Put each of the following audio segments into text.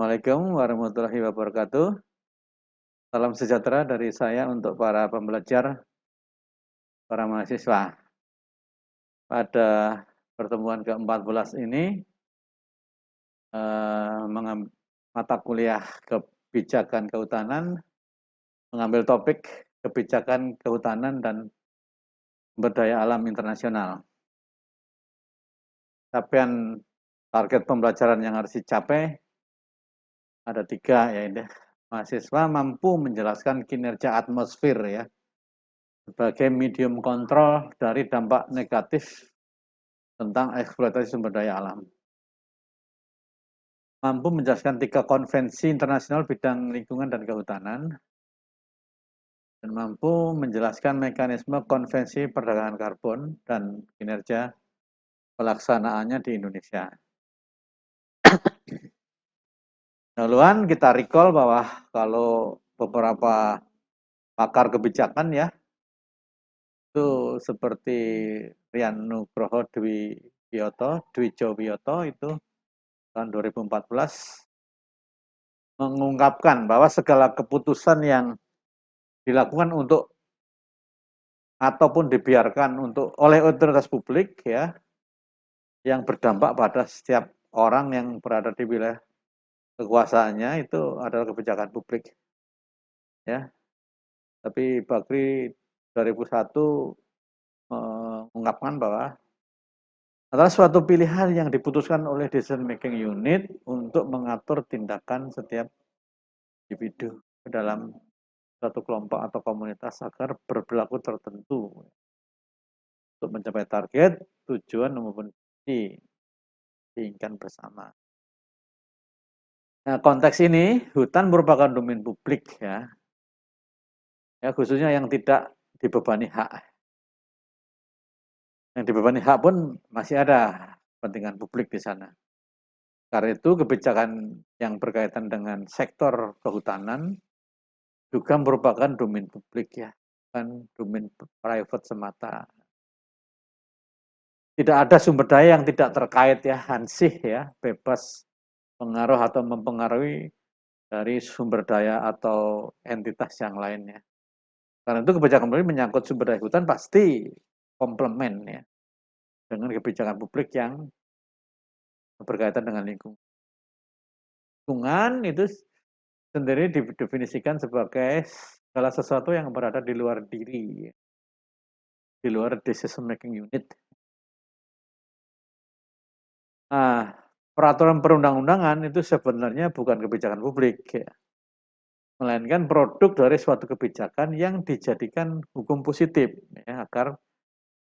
Assalamualaikum warahmatullahi wabarakatuh. Salam sejahtera dari saya untuk para pembelajar, para mahasiswa. Pada pertemuan ke-14 ini, mata kuliah kebijakan kehutanan mengambil topik kebijakan kehutanan dan sumber daya alam internasional. Capaian target pembelajaran yang harus dicapai ada 3, yaitu mahasiswa mampu menjelaskan kinerja atmosfer ya, sebagai medium kontrol dari dampak negatif tentang eksploitasi sumber daya alam. Mampu menjelaskan 3 konvensi internasional bidang lingkungan dan kehutanan, dan mampu menjelaskan mekanisme konvensi perdagangan karbon dan kinerja pelaksanaannya di Indonesia. Dahuluan kita recall bahwa kalau beberapa pakar kebijakan ya, itu seperti Rian Nugroho Dwi Jowiyoto itu tahun 2014 mengungkapkan bahwa segala keputusan yang dilakukan untuk ataupun dibiarkan untuk oleh otoritas publik ya, yang berdampak pada setiap orang yang berada di wilayah kekuasaannya itu adalah kebijakan publik ya. Tapi Bakri 2001 mengungkapkan bahwa adalah suatu pilihan yang diputuskan oleh decision making unit untuk mengatur tindakan setiap individu dalam satu kelompok atau komunitas agar berperilaku tertentu untuk mencapai target, tujuan maupun visi diinginkan bersama. Nah, konteks ini hutan merupakan domain publik ya, khususnya yang tidak dibebani hak. Yang dibebani hak pun masih ada kepentingan publik di sana. Karena itu kebijakan yang berkaitan dengan sektor kehutanan juga merupakan domain publik ya, bukan domain private semata. Tidak ada sumber daya yang tidak terkait ya, hansih ya, bebas pengaruh atau mempengaruhi dari sumber daya atau entitas yang lainnya. Karena itu kebijakan publik menyangkut sumber daya hutan pasti komplement ya dengan kebijakan publik yang berkaitan dengan lingkungan. Lingkungan itu sendiri didefinisikan sebagai segala sesuatu yang berada di luar diri, di luar decision making unit. Nah, peraturan perundang-undangan itu sebenarnya bukan kebijakan publik ya, melainkan produk dari suatu kebijakan yang dijadikan hukum positif ya, agar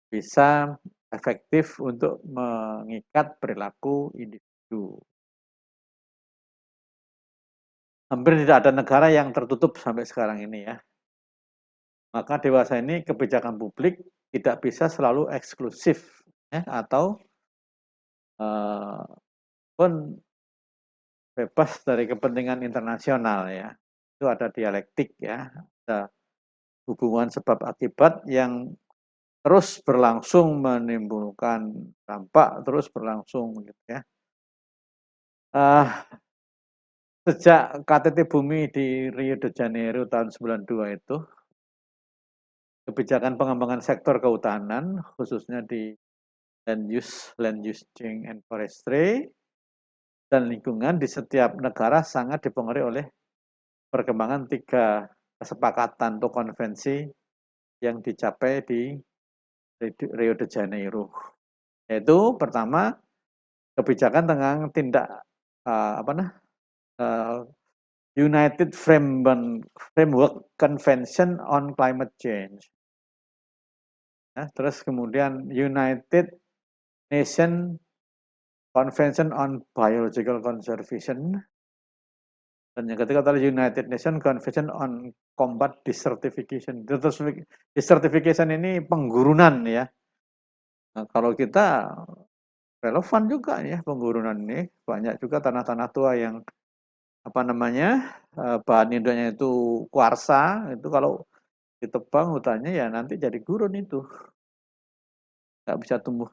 bisa efektif untuk mengikat perilaku individu. Hampir tidak ada negara yang tertutup sampai sekarang ini ya. Maka dewasa ini kebijakan publik tidak bisa selalu eksklusif ya, atau pun bebas dari kepentingan internasional ya. Itu ada dialektik ya, ada hubungan sebab akibat yang terus berlangsung menimbulkan dampak terus berlangsung gitu ya. Sejak KTT Bumi di Rio de Janeiro tahun 92 itu, kebijakan pengembangan sektor kehutanan khususnya di land use change and forestry dan lingkungan di setiap negara sangat dipengaruhi oleh perkembangan 3 kesepakatan atau konvensi yang dicapai di Rio de Janeiro. Yaitu pertama kebijakan tentang tindak United Framework Convention on Climate Change. Nah, terus kemudian United Nation Convention on Biological Conservation. Dan yang ketiga adalah United Nation Convention on Combat Desertification. Desertification ini penggurunan ya. Nah, kalau kita relevan juga ya penggurunan ini. Banyak juga tanah-tanah tua yang bahan induknya itu kuarsa, itu kalau ditebang hutannya ya nanti jadi gurun itu. Nggak bisa tumbuh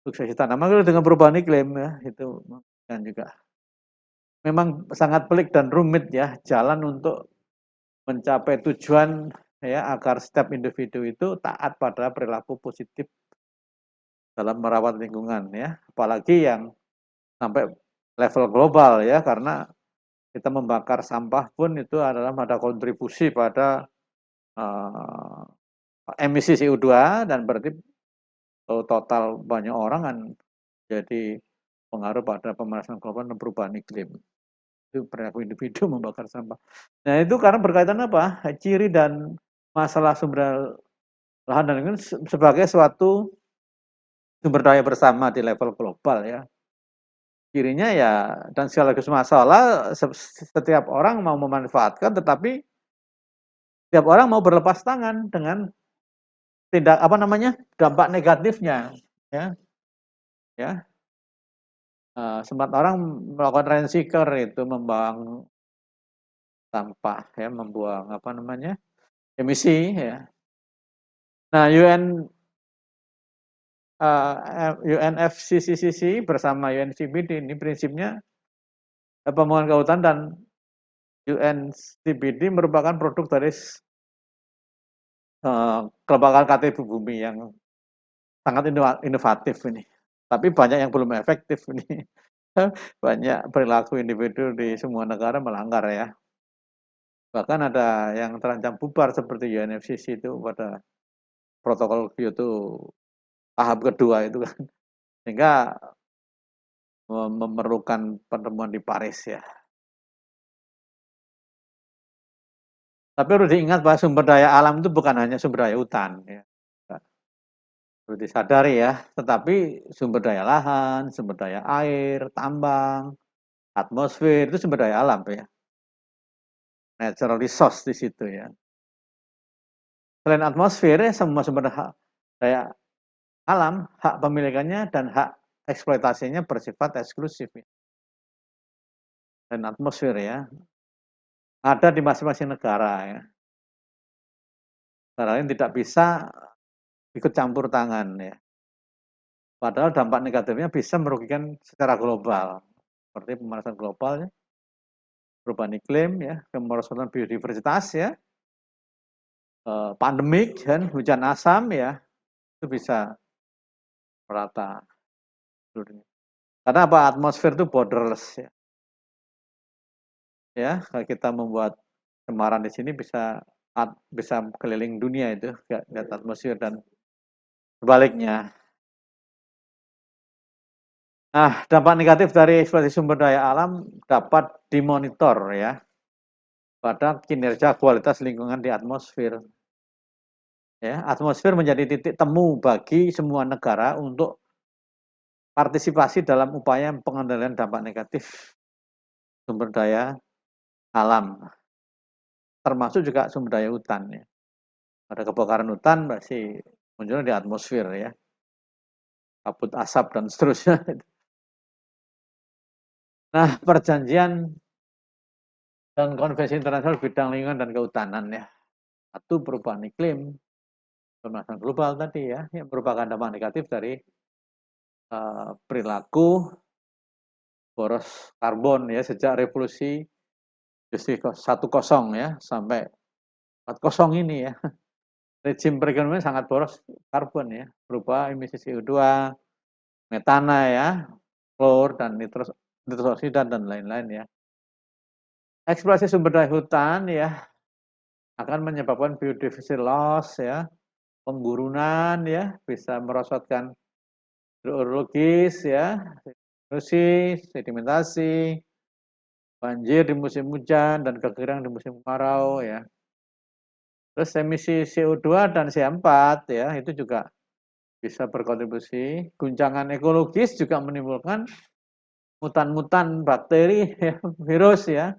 suksesi tanaman dengan perubahan iklim ya, itu kan juga. memang sangat pelik dan rumit ya jalan untuk mencapai tujuan ya agar setiap individu itu taat pada perilaku positif dalam merawat lingkungan ya. Apalagi yang sampai level global ya karena kita membakar sampah pun itu adalah ada kontribusi pada uh, emisi CO2 dan berarti total banyak orang kan jadi pengaruh pada pemanasan global dan perubahan iklim. Itu perilaku individu membakar sampah. Nah itu karena berkaitan apa? Ciri dan masalah sumber lahan dan lingkungan sebagai suatu sumber daya bersama di level global ya. Cirinya ya dan sekaligus masalah setiap orang mau memanfaatkan tetapi setiap orang mau berlepas tangan dengan tindak apa namanya dampak negatifnya ya ya sempat orang melakukan rent seeker itu membuang sampah ya membuang apa namanya emisi ya. Nah UNFCCC bersama UNCBD ini prinsipnya pembangunan kehutanan dan UNCBD merupakan produk dari kelembagaan KTP Bumi yang sangat inovatif ini. Tapi banyak yang belum efektif ini. Banyak perilaku individu di semua negara melanggar ya. Bahkan ada yang terancam bubar seperti UNFCCC itu pada protokol Kyoto tahap kedua itu kan. Sehingga memerlukan pertemuan di Paris ya. Tapi harus diingat bahwa sumber daya alam itu bukan hanya sumber daya hutan ya. Perlu disadari ya, tetapi sumber daya lahan, sumber daya air, tambang, atmosfer itu sumber daya alam ya. Natural resource di situ ya. Selain atmosfer ya semua sumber daya alam, hak pemilikannya dan hak eksploitasinya bersifat eksklusif ya. Dan atmosfer ya ada di masing-masing negara ya. Negara lain tidak bisa ikut campur tangan ya. Padahal dampak negatifnya bisa merugikan secara global. Seperti pemanasan global ya, perubahan iklim ya, kemerosotan biodiversitas ya, pandemik dan hujan asam ya, itu bisa merata. Karena apa? Atmosfer itu borderless ya. Ya, kalau kita membuat cemaran di sini bisa keliling dunia itu lihat atmosfer dan sebaliknya. Nah, dampak negatif dari eksploitasi sumber daya alam dapat dimonitor ya pada kinerja kualitas lingkungan di atmosfer. Ya, atmosfer menjadi titik temu bagi semua negara untuk partisipasi dalam upaya pengendalian dampak negatif sumber daya alam, termasuk juga sumber daya hutan ya. Ada kebakaran hutan masih munculnya di atmosfer ya, kabut asap dan seterusnya. Nah, perjanjian dan konvensi internasional bidang lingkungan dan kehutanan ya. Satu perubahan iklim, pemanasan global tadi ya, yang merupakan dampak negatif dari perilaku boros karbon ya sejak revolusi industri 10 ya sampai 40 ini ya. Rezim perekonomian sangat boros karbon ya, berupa emisi CO2, metana ya, klor dan nitroksida dan lain-lain ya. Eksplorasi sumber daya hutan ya akan menyebabkan biodiversity loss ya, penggurunan ya, bisa merosotkan hidrologis ya, erosi, sedimentasi, banjir di musim hujan dan kekeringan di musim kemarau ya. Terus emisi CO2 dan C4 ya itu juga bisa berkontribusi. Guncangan ekologis juga menimbulkan mutan-mutan bakteri, ya, virus ya,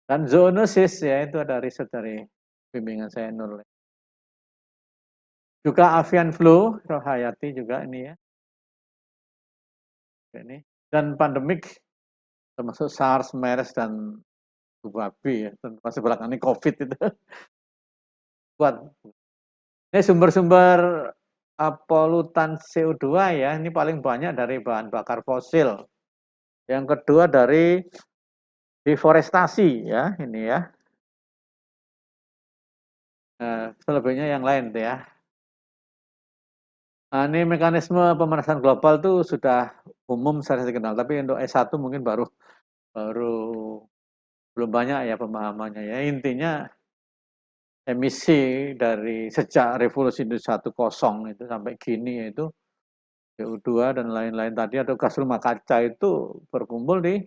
dan zoonosis ya itu ada riset dari bimbingan saya Nur. Juga avian flu, Rohayati juga ini ya. Ini dan pandemik termasuk SARS, MERS dan babi ya, termasuk belakangan ini COVID itu kuat. Ini sumber-sumber polutan CO2 ya, ini paling banyak dari bahan bakar fosil. Yang kedua dari deforestasi ya ini ya. Selebihnya yang lain tuh ya. Nah, ini mekanisme pemanasan global tuh sudah umum saya dikenal, tapi untuk S1 mungkin baru baru belum banyak ya pemahamannya ya. Intinya emisi dari sejak revolusi Industri 1.0 itu sampai gini yaitu CO2 dan lain-lain tadi atau gas rumah kaca itu berkumpul di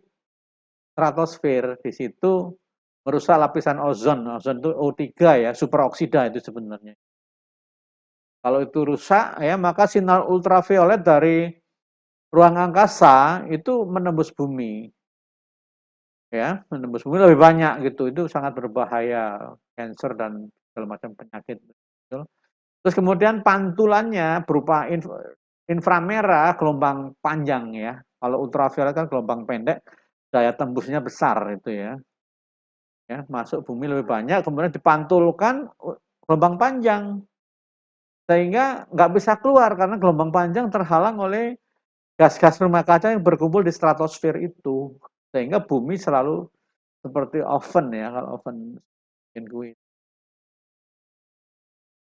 stratosfer. Di situ merusak lapisan ozon. Ozon itu O3 ya, superoksida itu sebenarnya. Kalau itu rusak ya maka sinar ultraviolet dari ruang angkasa itu menembus bumi. Ya, menembus bumi lebih banyak gitu. Itu sangat berbahaya, kanker dan segala macam penyakit. Terus kemudian pantulannya berupa inframerah gelombang panjang ya. Kalau ultraviolet kan gelombang pendek, daya tembusnya besar itu ya. Ya, masuk bumi lebih banyak, kemudian dipantulkan gelombang panjang sehingga nggak bisa keluar karena gelombang panjang terhalang oleh gas-gas rumah kaca yang berkumpul di stratosfer itu, sehingga bumi selalu seperti oven ya, kalau oven bikin kue.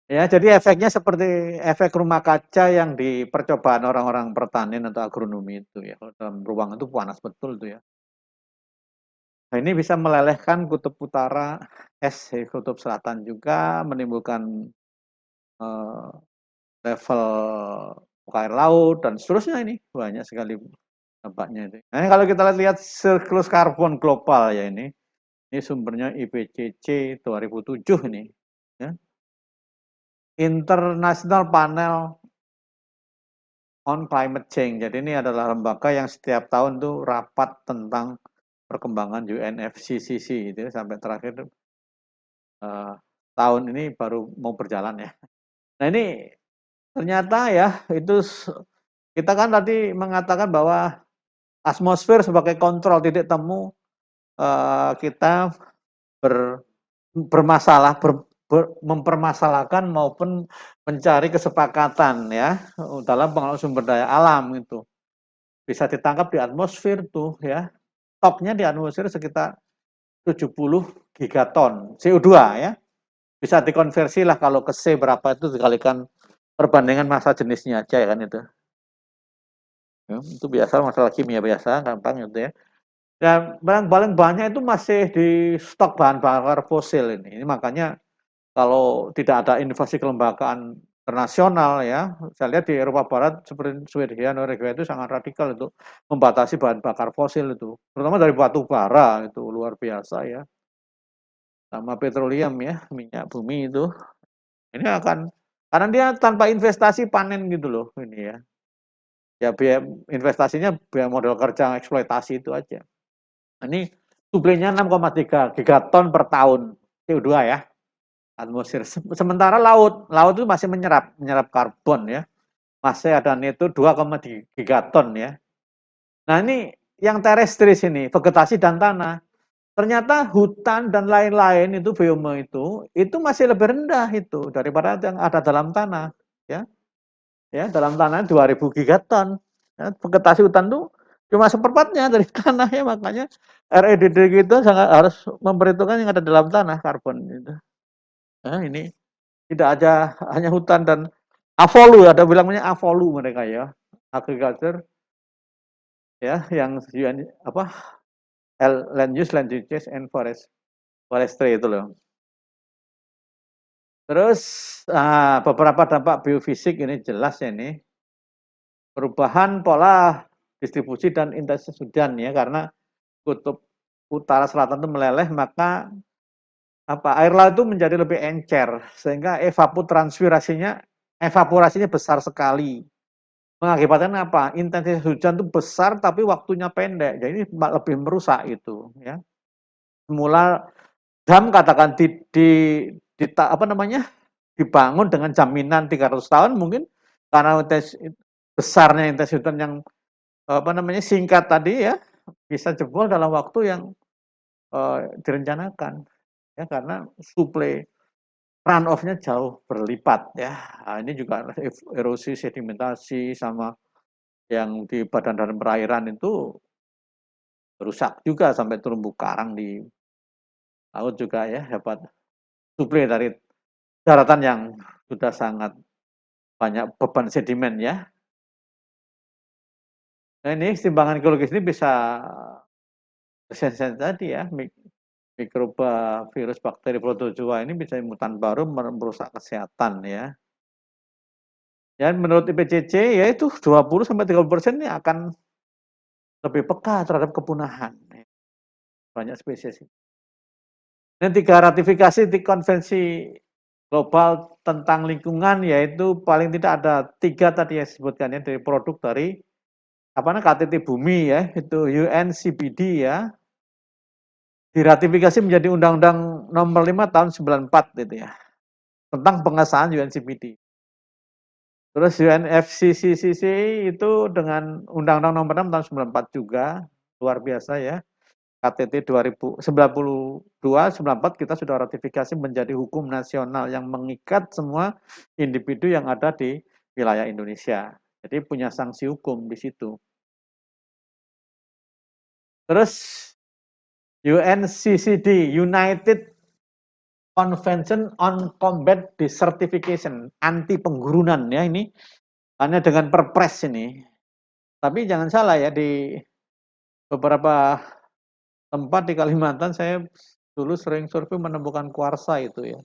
Ya, jadi efeknya seperti efek rumah kaca yang di percobaan orang-orang pertanian atau agronomi itu ya. Kalau dalam ruang itu panas betul itu ya. Nah, ini bisa melelehkan kutub utara, es kutub selatan juga menimbulkan eh, level muka air laut dan seterusnya ini banyak sekali dampaknya itu. Nah, kalau kita lihat siklus karbon global ya ini sumbernya IPCC 2007 ini. Ya. International Panel on Climate Change. Jadi ini adalah lembaga yang setiap tahun tuh rapat tentang perkembangan UNFCCC itu sampai terakhir tahun ini baru mau berjalan ya. Nah ini ternyata ya itu kita kan tadi mengatakan bahwa atmosfer sebagai kontrol titik temu kita bermasalah mempermasalahkan maupun mencari kesepakatan ya dalam pengelolaan sumber daya alam itu bisa ditangkap di atmosfer tuh ya, stoknya di atmosfer sekitar 70 gigaton CO2 ya, bisa dikonversi lah kalau ke C berapa itu dikalikan perbandingan massa jenisnya aja ya kan itu ya, itu biasa masalah kimia biasa gampang gitu ya. Dan paling banyak itu masih di stok bahan bakar fosil ini makanya kalau tidak ada inovasi kelembagaan internasional ya, saya lihat di Eropa Barat seperti Swedia, Norwegia itu sangat radikal untuk membatasi bahan bakar fosil itu, terutama dari batu bara itu luar biasa ya, sama petroleum ya, minyak bumi itu, ini akan karena dia tanpa investasi panen gitu loh ini ya, ya biaya investasinya biaya modal kerja eksploitasi itu aja. Ini suplainya 6,3 gigaton per tahun CO2 ya. Atmosfer. Sementara laut itu masih menyerap karbon ya. Masih ada neto 2,3 gigaton ya. Nah ini yang terestris ini, vegetasi dan tanah. Ternyata hutan dan lain-lain itu biome itu masih lebih rendah itu daripada yang ada dalam tanah ya. Ya, dalam tanah 2000 gigaton. Ya, vegetasi hutan tuh cuma seperempatnya dari tanah ya, makanya REDD kita sangat harus memperhitungkan yang ada dalam tanah karbon itu. Nah, ini tidak aja hanya hutan dan avolu, ada bilangnya avolu mereka ya, agriculture ya, yang UN apa land use, land uses, and forestry itu loh. Terus beberapa dampak biofisik ini jelas ya ini perubahan pola distribusi dan intensitas hujan ya karena kutub utara selatan itu meleleh maka air laut itu menjadi lebih encer sehingga evaporasinya besar sekali. Mengakibatkan apa? Intensitas hujan itu besar tapi waktunya pendek. Jadi lebih merusak itu ya. Semula dam katakan apa namanya? Dibangun dengan jaminan 300 tahun mungkin karena besarnya intensitas hujan yang apa namanya? Singkat tadi ya bisa jebol dalam waktu yang direncanakan ya karena suplai run off-nya jauh berlipat ya. Nah, ini juga erosi sedimentasi sama yang di badan dan perairan itu rusak juga sampai terumbu karang di laut juga ya, dapat suplai dari daratan yang sudah sangat banyak beban sedimen ya. Nah ini timbangan ekologis ini bisa sensitif tadi ya, mikroba, virus, bakteri, protozoa ini bisa mutan baru merusak kesehatan ya. Ya menurut IPCC ya itu 20-30% ini akan lebih peka terhadap kepunahan. Banyak spesies. Ini 3 ratifikasi di konvensi global tentang lingkungan yaitu paling tidak ada 3 tadi yang disebutkan ya, dari produk dari apa namanya KTT Bumi ya, itu UNCBD ya, diratifikasi menjadi Undang-Undang Nomor 5 Tahun 94 itu ya, tentang pengesahan UNCBD. Terus UNFCCC itu dengan Undang-Undang Nomor 6 Tahun 94 juga, luar biasa ya. KTT 2092-94 kita sudah ratifikasi menjadi hukum nasional yang mengikat semua individu yang ada di wilayah Indonesia. Jadi punya sanksi hukum di situ. Terus UNCCD, United Convention on Combat Desertification, anti penggurunan ya ini, hanya dengan perpres ini. Tapi jangan salah ya, di beberapa tempat di Kalimantan saya dulu sering survei menemukan kuarsa itu ya.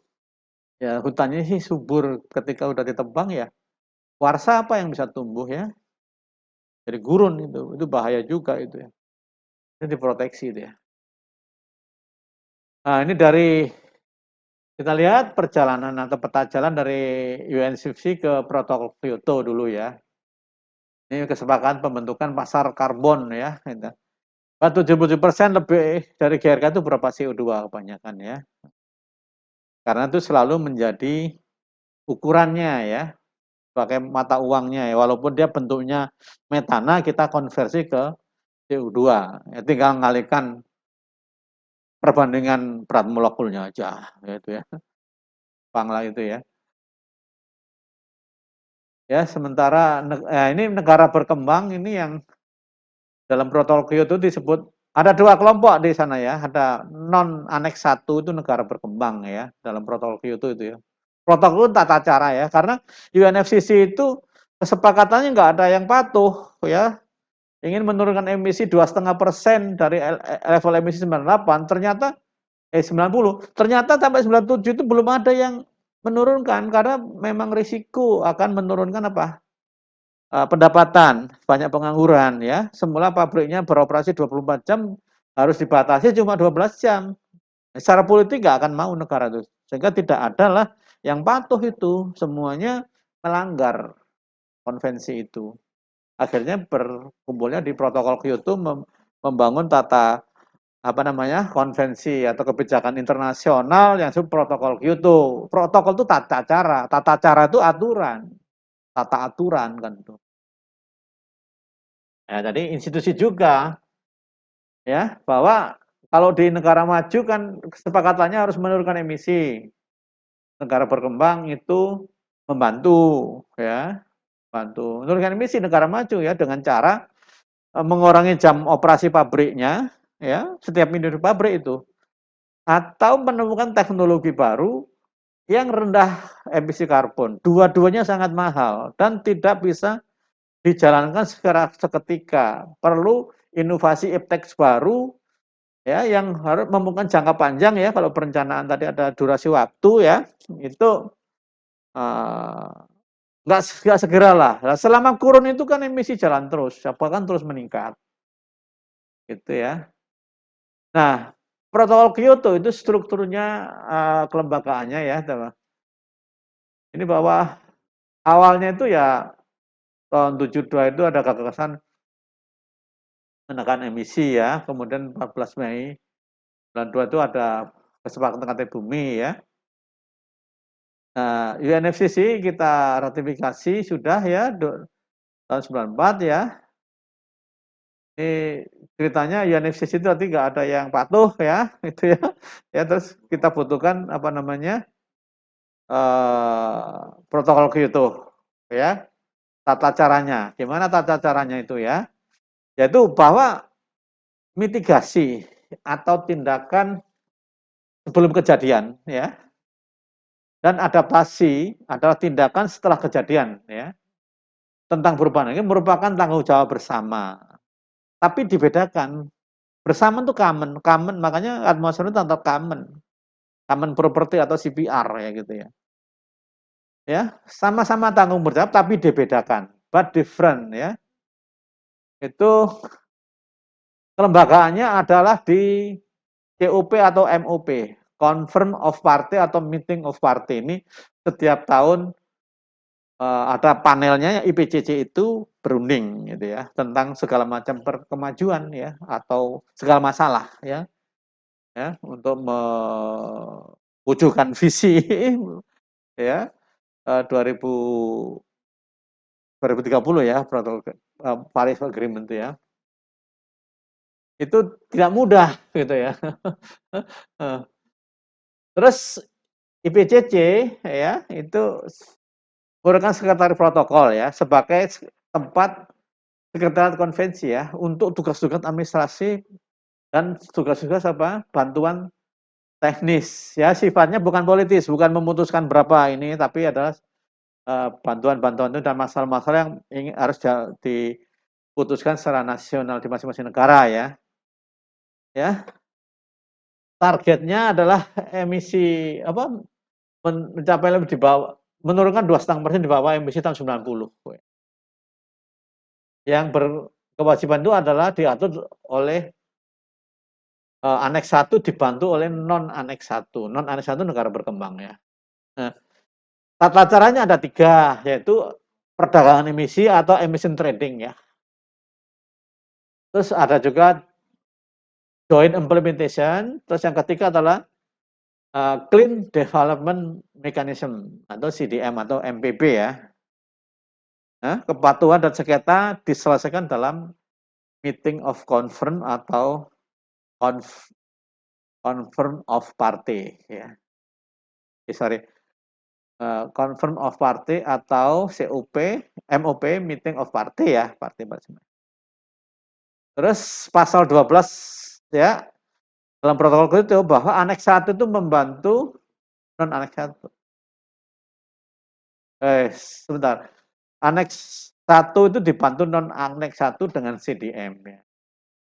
Ya hutannya sih subur, ketika udah ditebang ya, kuarsa apa yang bisa tumbuh ya? Jadi gurun itu bahaya juga itu ya. Itu diproteksi itu ya. Nah ini dari kita lihat perjalanan atau peta jalan dari UNFCCC ke Protokol Kyoto dulu ya. Ini kesepakatan pembentukan pasar karbon ya. 77% lebih dari GRK itu berapa CO2 kebanyakan ya. Karena itu selalu menjadi ukurannya ya, pakai mata uangnya ya. Walaupun dia bentuknya metana, kita konversi ke CO2. Ya, tinggal mengalihkan perbandingan berat molekulnya aja, gitu ya. Panglah itu ya. Ya, sementara ini negara berkembang ini yang dalam protokol Kyoto disebut ada 2 kelompok di sana ya, ada non aneks 1 itu negara berkembang ya dalam protokol Kyoto itu ya. Protokol itu tata cara ya, karena UNFCCC itu kesepakatannya nggak ada yang patuh ya. Ingin menurunkan emisi 2,5% dari level emisi 98, ternyata 90, ternyata sampai 97 itu belum ada yang menurunkan karena memang risiko akan menurunkan apa? Pendapatan, banyak pengangguran ya. Semula pabriknya beroperasi 24 jam, harus dibatasi cuma 12 jam. Secara politik nggak akan mau negara itu. Sehingga tidak ada lah yang patuh itu. Semuanya melanggar konvensi itu. Akhirnya berkumpulnya di protokol Kyoto membangun tata apa namanya konvensi atau kebijakan internasional yang disebut protokol Kyoto. Protokol itu tata cara itu aturan, tata aturan kan itu. Ya, jadi institusi juga ya bahwa kalau di negara maju kan kesepakatannya harus menurunkan emisi. Negara berkembang itu membantu ya, bantu menurunkan emisi negara maju ya dengan cara mengurangi jam operasi pabriknya ya, setiap industri pabrik itu, atau menemukan teknologi baru yang rendah emisi karbon. Dua-duanya sangat mahal dan tidak bisa dijalankan secara seketika. Perlu inovasi iptex baru ya yang harus membutuhkan jangka panjang ya. Kalau perencanaan tadi ada durasi waktu ya, itu nggak segera lah. Nah, selama kurun itu kan emisi jalan terus, bahkan terus meningkat, gitu ya. Nah, protokol Kyoto itu strukturnya kelembagaannya ya, teman. Ini bahwa awalnya itu ya tahun 72 itu ada gagasan menekan emisi ya, kemudian 14 Mei 92 itu ada kesepakatan KTT Bumi ya. Nah, UNFCCC kita ratifikasi sudah ya tahun 94 ya. Ini ceritanya UNFCCC itu nanti nggak ada yang patuh ya, itu ya. Ya terus kita butuhkan apa namanya protokol Kyoto ya. Tata caranya, gimana tata caranya itu ya? Yaitu bahwa mitigasi atau tindakan sebelum kejadian ya, dan adaptasi adalah tindakan setelah kejadian ya. Tentang perubahan ini merupakan tanggung jawab bersama. Tapi dibedakan. Bersama itu common, common makanya atmosfer itu tetap common. Common property atau CPR ya gitu ya. Ya, sama-sama tanggung jawab tapi dibedakan. But different ya. Itu kelembagaannya adalah di COP atau MOP, Confirm of Party atau Meeting of Party. Ini setiap tahun ada panelnya IPCC itu berunding gitu ya tentang segala macam kemajuan ya atau segala masalah ya untuk mewujudkan visi ya 2000 2030 ya protokol Paris Agreement ya. Itu tidak mudah gitu ya. Terus IPCC ya itu merupakan sekretariat protokol ya sebagai tempat sekretariat konvensi ya untuk tugas-tugas administrasi dan tugas-tugas apa bantuan teknis ya sifatnya bukan politis, bukan memutuskan berapa ini tapi adalah bantuan-bantuan itu dan masalah-masalah yang ingin harus diputuskan secara nasional di masing-masing negara ya. Ya. Targetnya adalah emisi apa mencapai lebih di bawah menurunkan 2,5% di bawah emisi tahun 90. Yang berkewajiban itu adalah diatur oleh Aneks 1 dibantu oleh non Aneks 1. Non Aneks 1 negara berkembang ya. Nah, tata caranya ada 3, yaitu perdagangan emisi atau emission trading ya. Terus ada juga joint implementation, terus yang ketiga adalah Clean Development Mechanism atau CDM atau MPB ya. Nah, kepatuhan dan sengketa diselesaikan dalam meeting of conference atau confirm of party ya. Sorry, confirm of party atau COP, MOP meeting of party ya, party. Terus pasal 12 ya dalam protokol itu bahwa aneks 1 itu membantu non aneks 1. Sebentar. Aneks 1 itu dibantu non aneks 1 dengan CDM ya.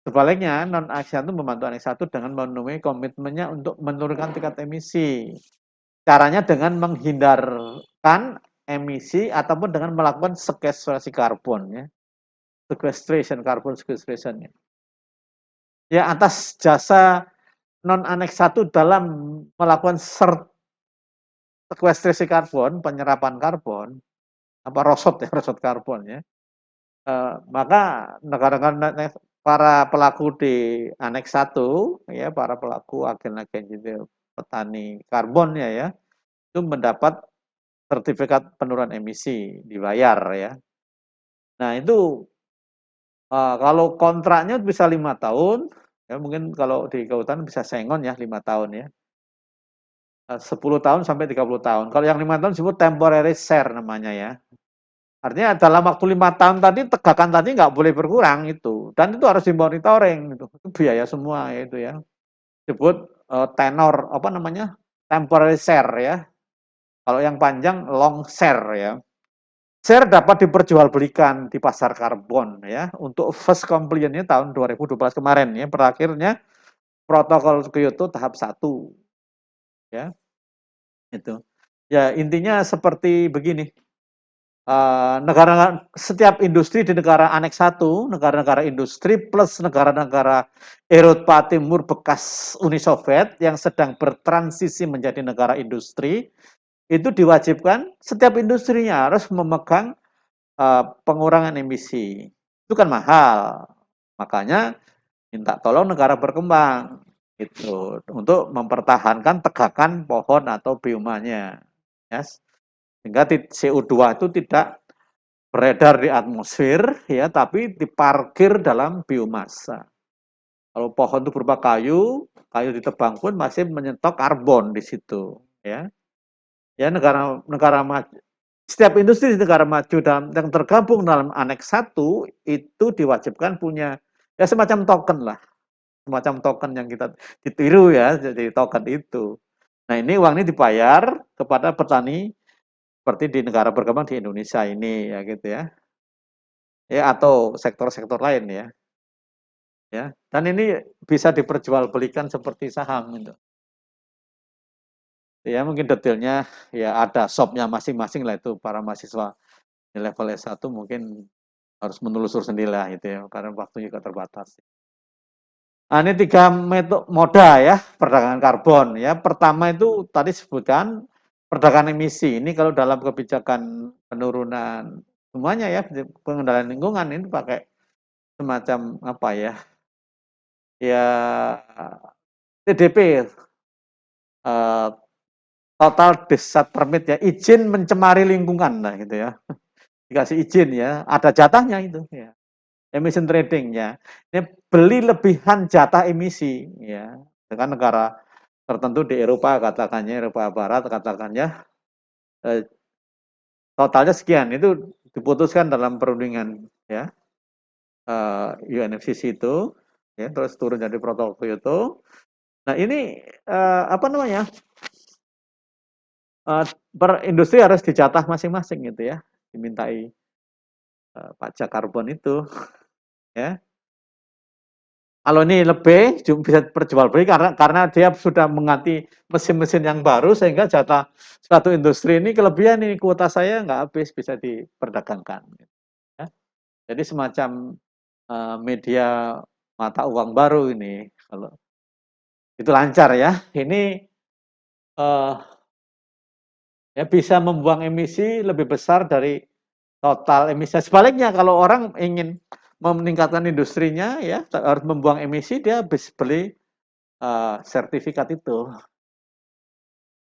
Sebaliknya, non aneks 1 membantu aneks 1 dengan memenuhi komitmennya untuk menurunkan tingkat emisi. Caranya dengan menghindarkan emisi ataupun dengan melakukan sequestrasi karbon ya. Carbon sequestration ya. Ya atas jasa non aneks 1 dalam melakukan sequestrasi karbon, penyerapan karbon, apa rosot ya, rosot karbon ya. Maka negara-negara para pelaku di aneks 1 ya, para pelaku agen-agen gitu petani karbon ya, itu mendapat sertifikat penurunan emisi dibayar ya. Nah itu kalau kontraknya bisa 5 tahun, ya mungkin kalau di kehutanan bisa sengon ya 5 tahun ya. 10 tahun sampai 30 tahun. Kalau yang 5 tahun disebut temporary share namanya ya. Artinya dalam waktu 5 tahun tadi tegakan tadi nggak boleh berkurang itu. Dan itu harus dimonitoring itu. Itu biaya semua ya itu ya. Disebut tenor apa namanya? Temporary share ya. Kalau yang panjang long share ya. Share dapat diperjualbelikan di pasar karbon ya untuk first compliance-nya tahun 2012 kemarin ya. Berakhirnya protokol Kyoto tahap 1 ya. Itu. Ya intinya seperti begini. Negara setiap industri di negara aneks 1, negara-negara industri plus negara-negara Eropa Timur bekas Uni Soviet yang sedang bertransisi menjadi negara industri, itu diwajibkan setiap industrinya harus memegang pengurangan emisi. Itu kan mahal. Makanya minta tolong negara berkembang itu untuk mempertahankan tegakan pohon atau biomanya. Yes. Sehingga CO2 itu tidak beredar di atmosfer ya, tapi diparkir dalam biomasa. Kalau pohon itu berupa kayu, kayu ditebang pun masih menyetok karbon di situ ya. Ya negara maju, setiap industri di negara maju dan yang tergabung dalam aneks 1 itu diwajibkan punya ya semacam token lah. semacam token yang kita ditiru ya, jadi token itu. Nah, ini uang ini dibayar kepada petani seperti di negara berkembang di Indonesia ini ya gitu ya. Ya atau sektor-sektor lain ya. Ya. Dan ini bisa diperjualbelikan seperti saham gitu. Ya mungkin detailnya ya ada shopnya masing-masing lah itu para mahasiswa di level S1 mungkin harus menelusur sendiri lah itu ya karena waktunya juga terbatas. Nah, ini 3 moda ya perdagangan karbon ya. Pertama itu tadi sebutkan perdagangan emisi. Ini kalau dalam kebijakan penurunan semuanya ya pengendalian lingkungan ini pakai semacam apa ya? Ya TDP eh, total discharge permit ya izin mencemari lingkungan lah gitu ya. Dikasih izin ya, ada jatahnya itu ya. Emission tradingnya. Ini beli lebihan jatah emisi ya. Dengan negara tertentu di Eropa katakannya Eropa Barat katakannya totalnya sekian itu diputuskan dalam perundingan ya UNFCCC itu ya terus turun jadi protokol Kyoto. Nah ini apa namanya per industri harus dijatah masing-masing gitu ya dimintai pajak karbon itu ya. Kalau ini lebih bisa perjualbelikan karena dia sudah mengganti mesin-mesin yang baru sehingga jatah satu industri ini kelebihan ini kuota saya nggak habis bisa diperdagangkan. Ya. Jadi semacam media mata uang baru ini kalau itu lancar ya. Ini uh, ya bisa membuang emisi lebih besar dari total emisi. Sebaliknya kalau orang ingin meningkatkan industrinya ya harus membuang emisi dia habis beli sertifikat itu.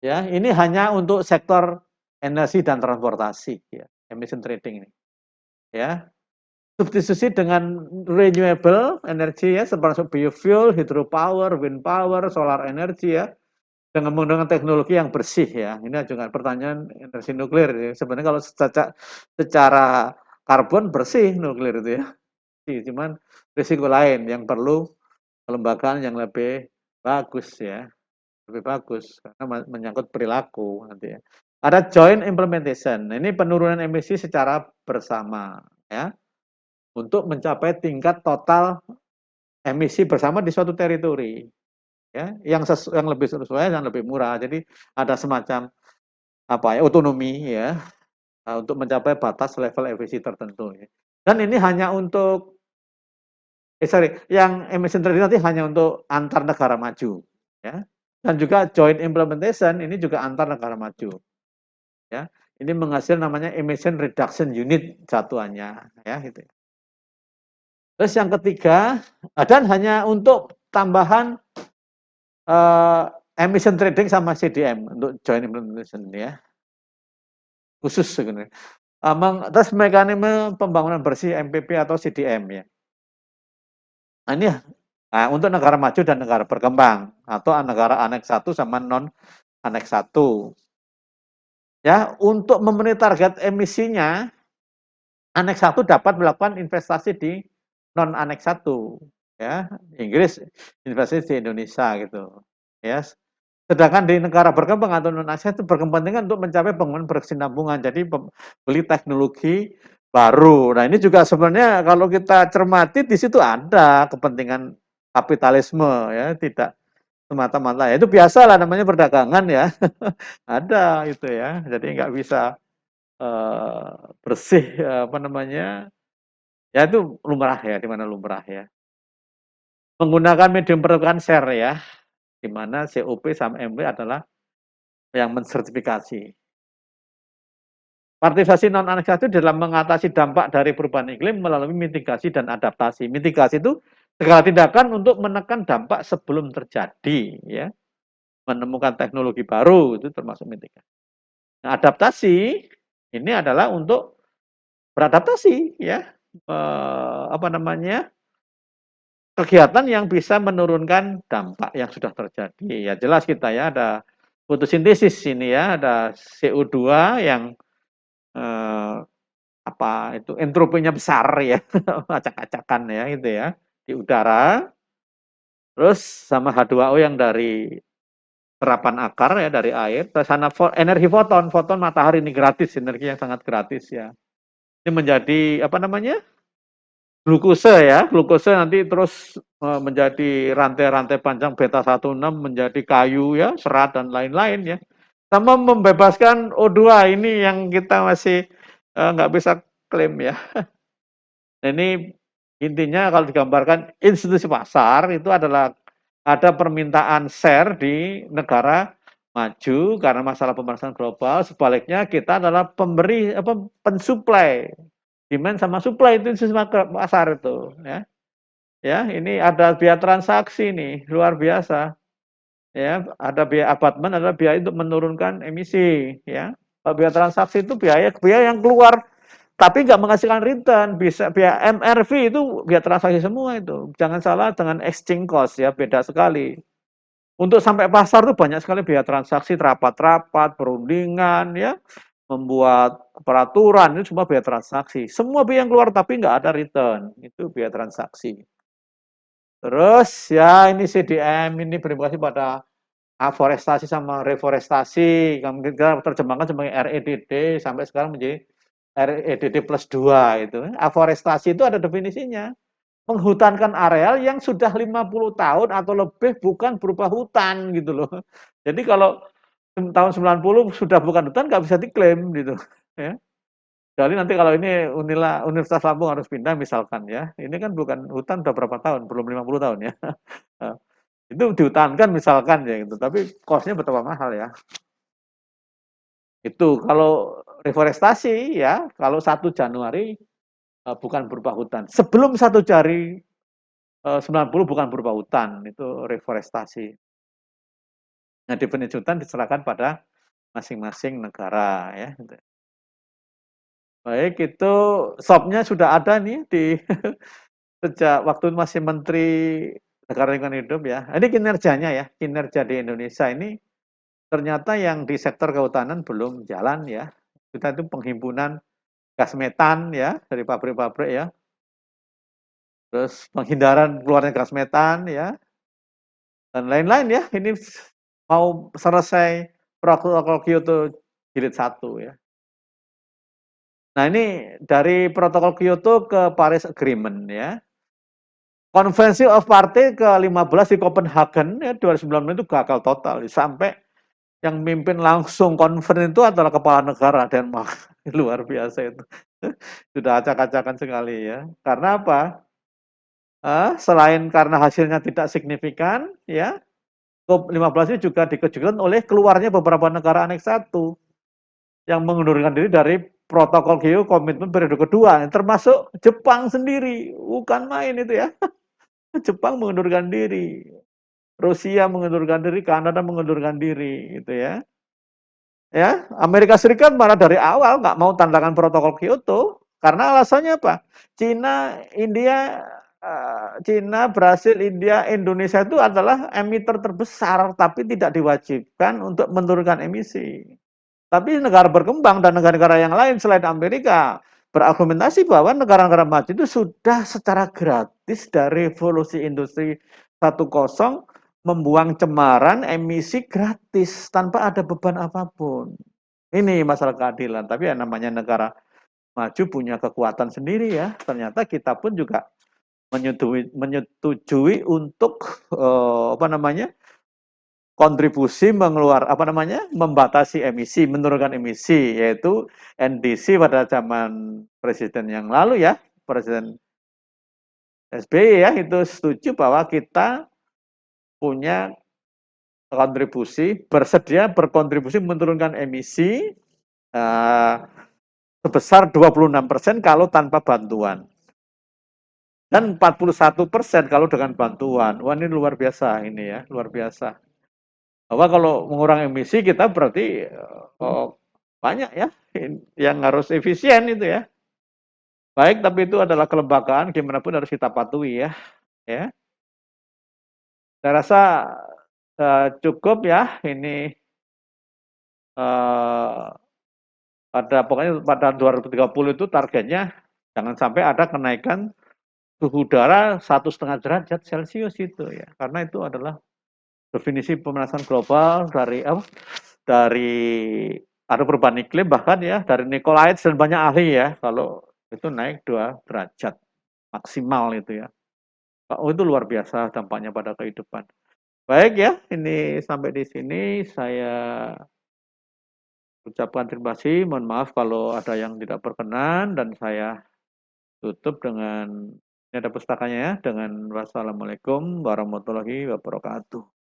Ya, ini hanya untuk sektor energi dan transportasi ya, emission trading ini. Ya. Substitusi dengan renewable energy ya, seperti biofuel, hydropower, wind power, solar energy ya, dengan menggunakan teknologi yang bersih ya. Ini juga pertanyaan energi nuklir. Ya. Sebenarnya kalau secara karbon bersih nuklir itu ya. Cuman risiko lain yang perlu kelembagaan yang lebih bagus ya. Lebih bagus karena menyangkut perilaku nanti ya. Ada joint implementation. Ini penurunan emisi secara bersama ya untuk mencapai tingkat total emisi bersama di suatu teritori ya yang lebih sesuai dan lebih murah. Jadi ada semacam apa ya otonomi ya untuk mencapai batas level emisi tertentu ya. Dan ini hanya untuk yang emission trading nanti hanya untuk antar negara maju ya. Dan juga joint implementation ini juga antar negara maju ya. Ini menghasil namanya emission reduction unit satuannya ya gitu. Terus yang ketiga dan hanya untuk tambahan emission trading sama CDM untuk joint implementation ya. Khusus sebenarnya. Terus mekanisme pembangunan bersih MPP atau CDM ya. Nah, ini untuk negara maju dan negara berkembang atau negara aneks 1 sama non aneks 1. Ya, untuk memenuhi target emisinya aneks 1 dapat melakukan investasi di non aneks 1 ya. Inggris investasi di Indonesia gitu. Ya. Sedangkan di negara berkembang atau non Asia itu berkepentingan untuk mencapai pembangunan berkesinambungan. Jadi beli teknologi baru. Nah ini juga sebenarnya kalau kita cermati di situ ada kepentingan kapitalisme ya, tidak semata-mata ya itu biasa lah namanya perdagangan ya. Ada itu ya. Jadi nggak bisa bersih apa namanya ya itu lumrah ya di mana lumrah ya. Menggunakan medium pertukaran share ya, di mana COP sama MW adalah yang mensertifikasi. Partisipasi non-aneks itu dalam mengatasi dampak dari perubahan iklim melalui mitigasi dan adaptasi. Mitigasi itu segala tindakan untuk menekan dampak sebelum terjadi, ya. Menemukan teknologi baru itu termasuk mitigasi. Nah, adaptasi ini adalah untuk beradaptasi, ya. Apa namanya? Kegiatan yang bisa menurunkan dampak yang sudah terjadi. Ya jelas kita ya ada fotosintesis ini ya, ada CO2 yang apa itu entropinya besar ya, acak-acakan ya itu ya di udara. Terus sama H2O yang dari serapan akar ya, dari air. Terus sana energi foton, foton matahari ini gratis, energi yang sangat gratis ya. Ini menjadi apa namanya? Glukose ya, glukose nanti terus menjadi rantai-rantai panjang beta 16 menjadi kayu ya, serat dan lain-lain ya. Sama membebaskan O2 ini yang kita masih nggak bisa klaim ya. Nah, ini intinya kalau digambarkan institusi pasar itu adalah ada permintaan share di negara maju karena masalah pemanasan global. Sebaliknya kita adalah pemberi pensuplai. Demand sama supply itu institusi pasar itu ya. Ya, ini ada biaya transaksi nih, luar biasa. Ya, ada biaya abatement, adalah biaya untuk menurunkan emisi ya. Biaya transaksi itu biaya yang keluar tapi nggak menghasilkan return. Bisa biaya MRV itu biaya transaksi semua itu. Jangan salah dengan exchange cost ya, beda sekali. Untuk sampai pasar tuh banyak sekali biaya transaksi, rapat-rapat, perundingan ya, membuat peraturan itu semua biaya transaksi. Semua biaya yang keluar tapi nggak ada return, itu biaya transaksi. Terus ya ini CDM ini berimplikasi pada aforestasi sama reforestasi. Kita terjemahkan sebagai REDD sampai sekarang menjadi REDD plus 2 itu. Aforestasi itu ada definisinya. Menghutankan areal yang sudah 50 tahun atau lebih bukan berupa hutan gitu loh. Jadi kalau tahun 90 sudah bukan hutan nggak bisa diklaim gitu ya. Jadi nanti kalau ini Universitas Lampung harus pindah misalkan ya. Ini kan bukan hutan udah berapa tahun? Belum 50 tahun ya. Itu dihutankan misalkan ya gitu. Tapi cost-nya betapa mahal ya. Itu kalau reforestasi ya, kalau 1 Januari bukan berupa hutan. Sebelum 1 Januari 90 bukan berupa hutan, itu reforestasi. Nah, definisi hutan diserahkan pada masing-masing negara ya. Baik, itu shop-nya sudah ada nih di sejak waktu masih Menteri Negara Lingkungan Hidup ya. Ini kinerjanya ya, kinerja di Indonesia ini ternyata yang di sektor kehutanan belum jalan ya. Kita itu penghimpunan gas metan ya dari pabrik-pabrik ya. Terus penghindaran keluarnya gas metan ya dan lain-lain ya. Ini mau selesai protokol Kyoto jilid 1 ya. Nah, ini dari protokol Kyoto ke Paris Agreement ya. Konvensi of Party ke-15 di Copenhagen ya 2019 itu gagal total sampai yang mimpin langsung konferensi itu adalah kepala negara Denmark. Luar biasa itu. Sudah acak-acakan sekali ya. Karena apa? Selain karena hasilnya tidak signifikan, ya, COP15 ini juga dikejutkan oleh keluarnya beberapa negara aneks 1 yang mengundurkan diri dari protokol Kyoto komitmen periode kedua, termasuk Jepang sendiri. Bukan main itu ya. Jepang mengundurkan diri, Rusia mengundurkan diri, Kanada mengundurkan diri, gitu ya. Ya, Amerika Serikat malah dari awal nggak mau tandakan protokol Kyoto karena alasannya apa? Cina, Brasil, India, Indonesia itu adalah emiter terbesar, tapi tidak diwajibkan untuk menurunkan emisi. Tapi negara berkembang dan negara-negara yang lain selain Amerika berargumentasi bahwa negara-negara maju itu sudah secara gratis dari revolusi industri 1.0 membuang cemaran emisi gratis tanpa ada beban apapun. Ini masalah keadilan, tapi ya namanya negara maju punya kekuatan sendiri ya. Ternyata kita pun juga menyetujui untuk apa namanya? Kontribusi membatasi emisi, menurunkan emisi, yaitu NDC pada zaman presiden yang lalu ya, Presiden SBY ya, itu setuju bahwa kita punya kontribusi, bersedia berkontribusi menurunkan emisi sebesar 26% kalau tanpa bantuan. Dan 41% kalau dengan bantuan. Wah, ini luar biasa ini ya, luar biasa. Bahwa kalau mengurangi emisi kita berarti banyak ya yang harus efisien itu ya. Baik, tapi itu adalah kelembagaan gimana pun harus kita patuhi ya. Ya. Saya rasa cukup ya ini pokoknya pada 2030 itu targetnya jangan sampai ada kenaikan suhu udara 1,5 derajat Celcius itu ya, karena itu adalah definisi pemanasan global dari ada perubahan iklim bahkan ya dari Nikolaides dan banyak ahli ya kalau itu naik 2 derajat maksimal itu ya. Oh itu luar biasa dampaknya pada kehidupan. Baik ya, ini sampai di sini saya ucapkan terima kasih. Mohon maaf kalau ada yang tidak berkenan dan saya tutup dengan ini ada pustakanya ya dengan wassalamualaikum warahmatullahi wabarakatuh.